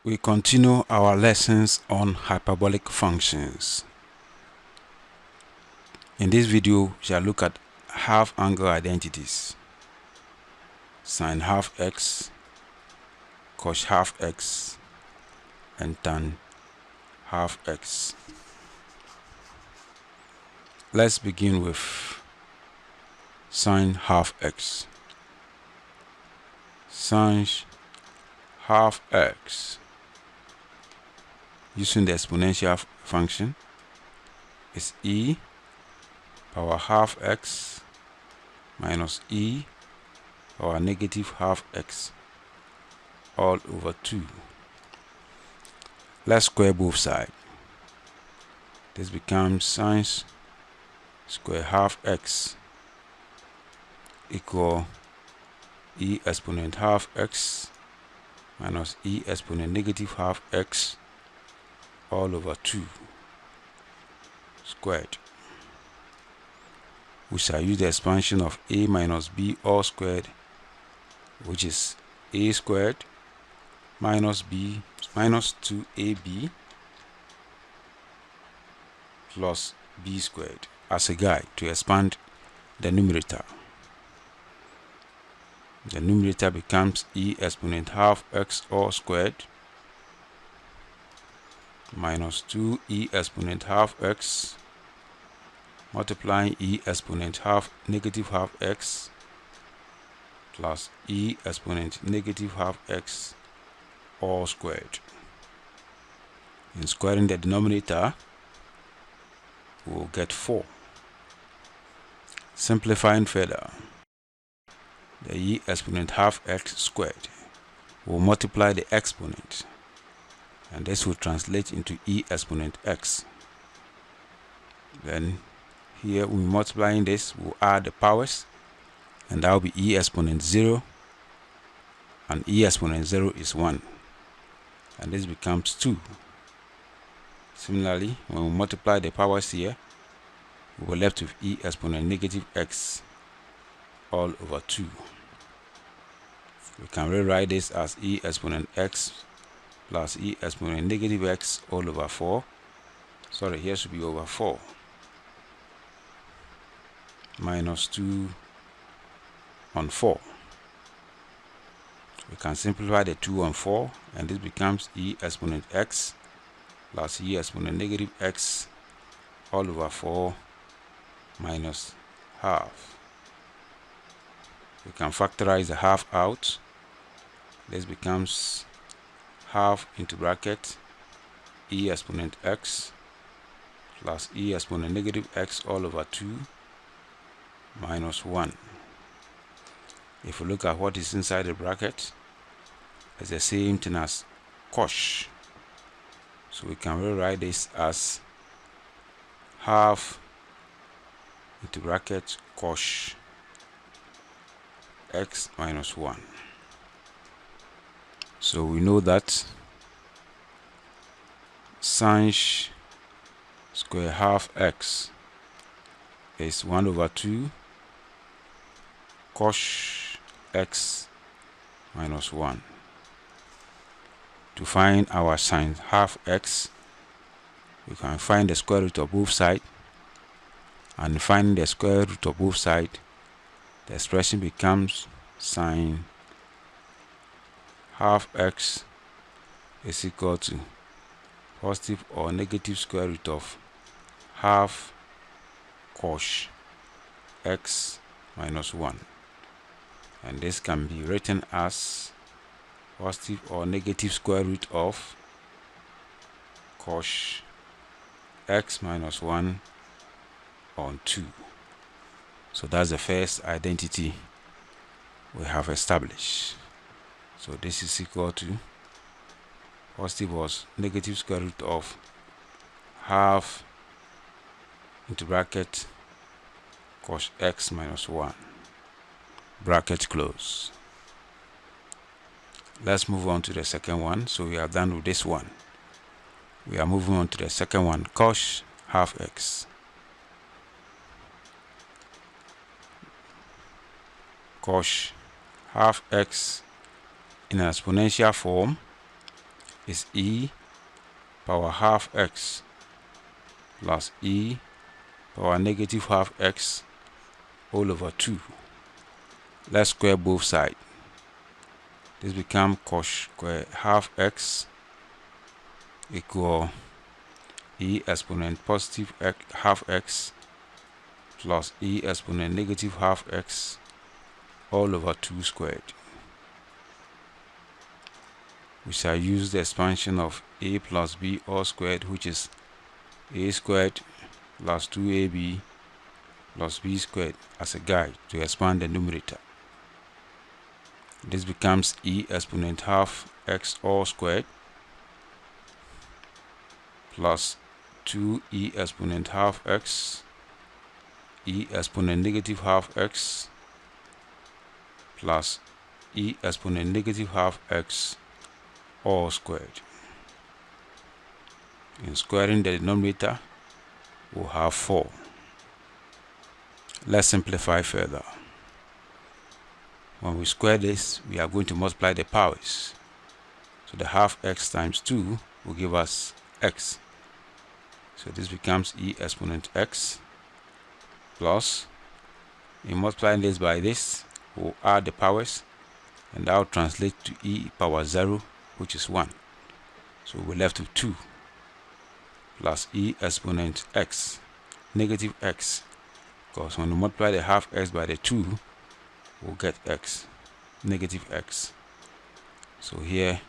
We continue our lessons on hyperbolic functions. In this video, we shall look at half angle identities: sine half x, cos half x, and tan half x. Let's begin with sine half x. Sine half x using the exponential function is e power half x minus e power negative half x all over 2. Let's square both sides. This becomes sine square half x equal e exponent half x minus e exponent negative half x all over 2 squared. We shall use the expansion of a minus b all squared, which is a squared minus b minus 2ab plus b squared as a guide to expand the numerator. The numerator becomes e exponent half x all squared minus 2e exponent half x multiplying e exponent negative half x plus e exponent negative half x all squared. In squaring the denominator, we will get 4. Simplifying further, the e exponent half x squared will multiply the exponent, and this will translate into e exponent x. Then here we're multiplying this, we'll add the powers, and that will be e exponent 0, and e exponent 0 is 1, and this becomes 2. Similarly, when we multiply the powers here, we will left with e exponent negative x all over 2. We can rewrite this as e exponent x plus e exponent negative x all over 4. Sorry, here should be over 4 minus 2 on 4. We can simplify the 2 on 4, and this becomes e exponent x plus e exponent negative x all over 4 minus half. We can factorize the half out. This becomes half into bracket e exponent x plus e exponent negative x all over 2 minus 1. If we look at what is inside the bracket, it's the same thing as cos. So we can rewrite this as half into bracket cos x minus 1. So we know that sine square half x is 1 over 2 cos x minus 1. To find our sine half x, we can find the square root of both sides, and finding the square root of both sides, the expression becomes sine half x is equal to positive or negative square root of half cos x minus 1, and this can be written as positive or negative square root of cos x minus 1 on 2. So that's the first identity we have established. So this is equal to positive or negative square root of half into bracket cos x minus 1, bracket close. Let's move on to the second one. So we are done with this one. We are moving on to the second one, cos half x. Cos half x in an exponential form is e power half x plus e power negative half x all over 2. Let's square both sides. This becomes cos square half x equal e exponent positive x, half x plus e exponent negative half x all over 2 squared. We shall use the expansion of a plus b all squared, which is a squared plus 2ab plus b squared, as a guide to expand the numerator. This becomes e exponent half x all squared plus 2e exponent half x e exponent negative half x plus e exponent negative half x all squared. In squaring the denominator, we'll have 4. Let's simplify further. When we square this, we are going to multiply the powers. So the half x times 2 will give us x. So this becomes e exponent x plus, in multiplying this by this, we'll add the powers, and that will translate to e power 0, which is 1. So we're left with 2 plus e exponent x, negative x, because when we multiply the half x by the 2, we'll get x, negative x. So here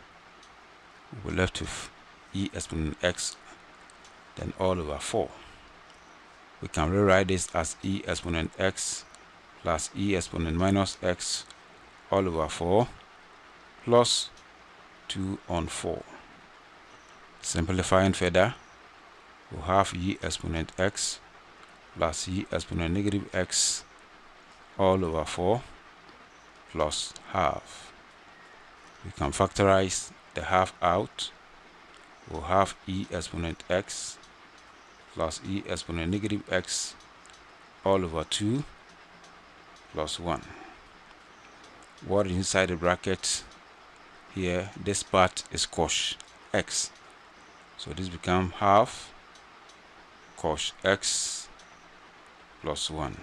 we're left with e exponent x, then all over 4. We can rewrite this as e exponent x plus e exponent minus x all over 4 plus 2 on 4. Simplifying further, we'll have e exponent x plus e exponent negative x all over 4 plus half. We can factorize the half out. We'll have e exponent x plus e exponent negative x all over 2 plus 1. What is inside the bracket here? This part is cos x. So this becomes half cos x plus 1.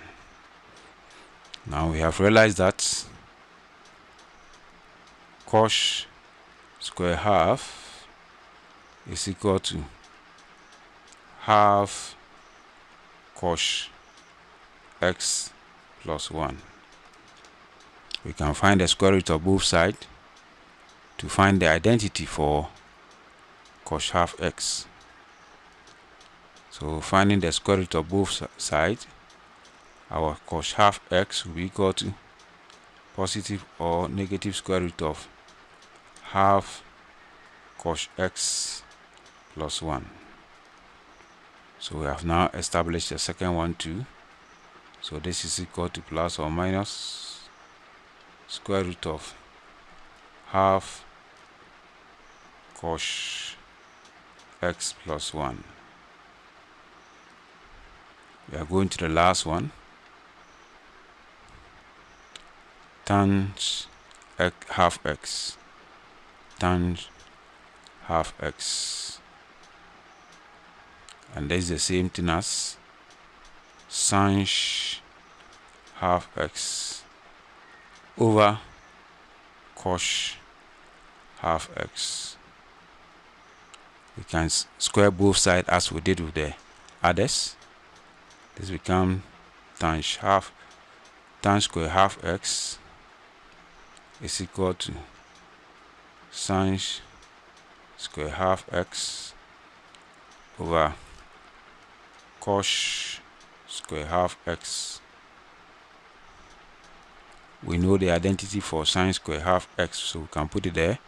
Now we have realized that cos square half is equal to half cos x plus 1. We can find the square root of both sides to find the identity for cos half x. So finding the square root of both sides, our cos half x will be equal to positive or negative square root of half cos x plus 1. So we have now established the second one too. So this is equal to plus or minus square root of half cos x plus 1. We are going to the last one. Times half x times half x, and this is the same thing as sin half x over cos half x. We can square both sides as we did with the others. This becomes times square half x is equal to sin square half x over cos square half x. We know the identity for sin square half x, so we can put it there.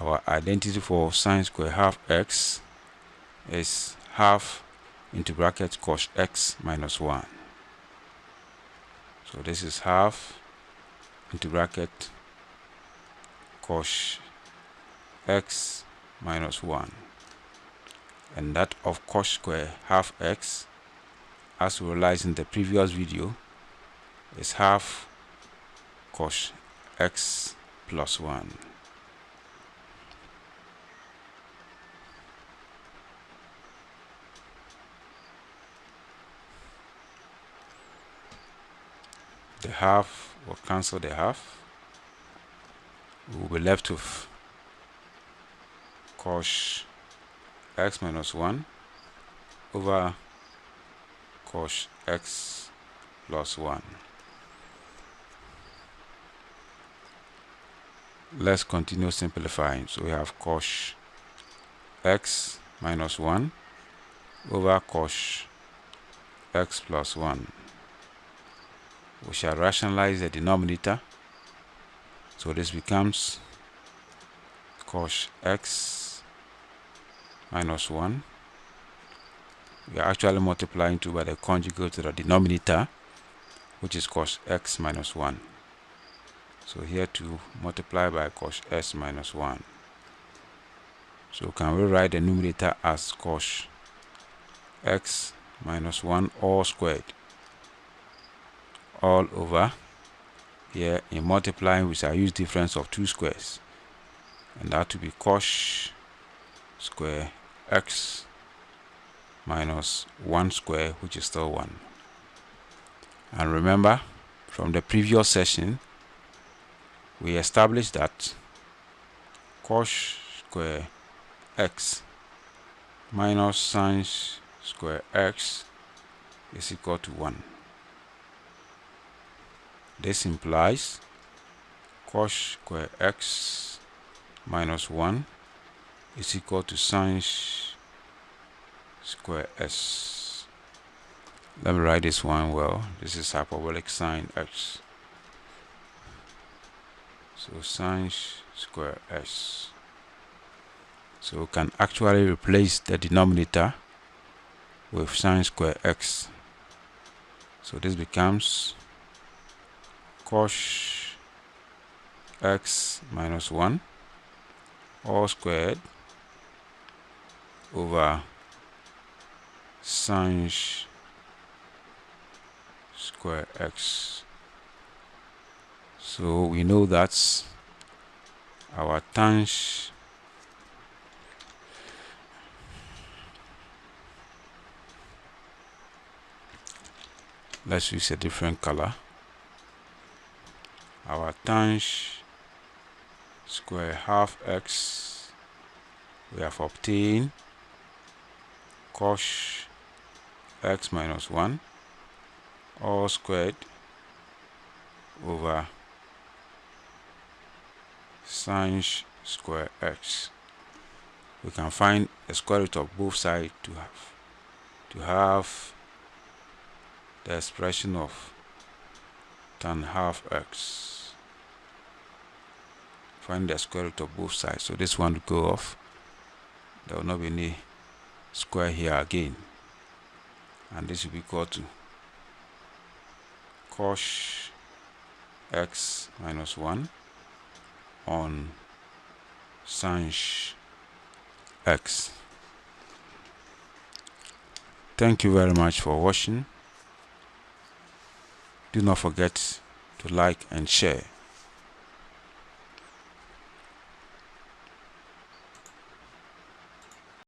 Our identity for sin square half x is half into bracket cos x minus 1. So this is half into bracket cos x minus 1, and that of cos square half x, as we realized in the previous video, is half cos x plus 1. half will cancel the half. We will be left with cos x minus 1 over cos x plus 1. Let's continue simplifying. So we have cos x minus 1 over cos x plus 1. We shall rationalize the denominator. So this becomes cos x minus 1. We are actually multiplying 2 by the conjugate to the denominator, which is cos x minus 1. So here to multiply by cos x minus 1. So can we write the numerator as cos x minus 1 all squared all over. Here in multiplying we shall use difference of two squares, and that will be cos square x minus 1 square, which is still 1. And remember from the previous session we established that cos square x minus sin square x is equal to 1. This implies cos square x minus 1 is equal to sin square s. Let me write this one well. This is hyperbolic sin x. So sin square s. So we can actually replace the denominator with sin square x. So this becomes cos x minus 1 all squared over sin square x. So we know that our tan let's use a different color. Our tan square half x, we have obtained cos x minus 1 all squared over sin square x. We can find the square root of both sides to have the expression of tan half x. Find the square root of both sides. So this one will go off. There will not be any square here again. And this will be equal to cos x minus 1 on sin x. Thank you very much for watching. Do not forget to like and share.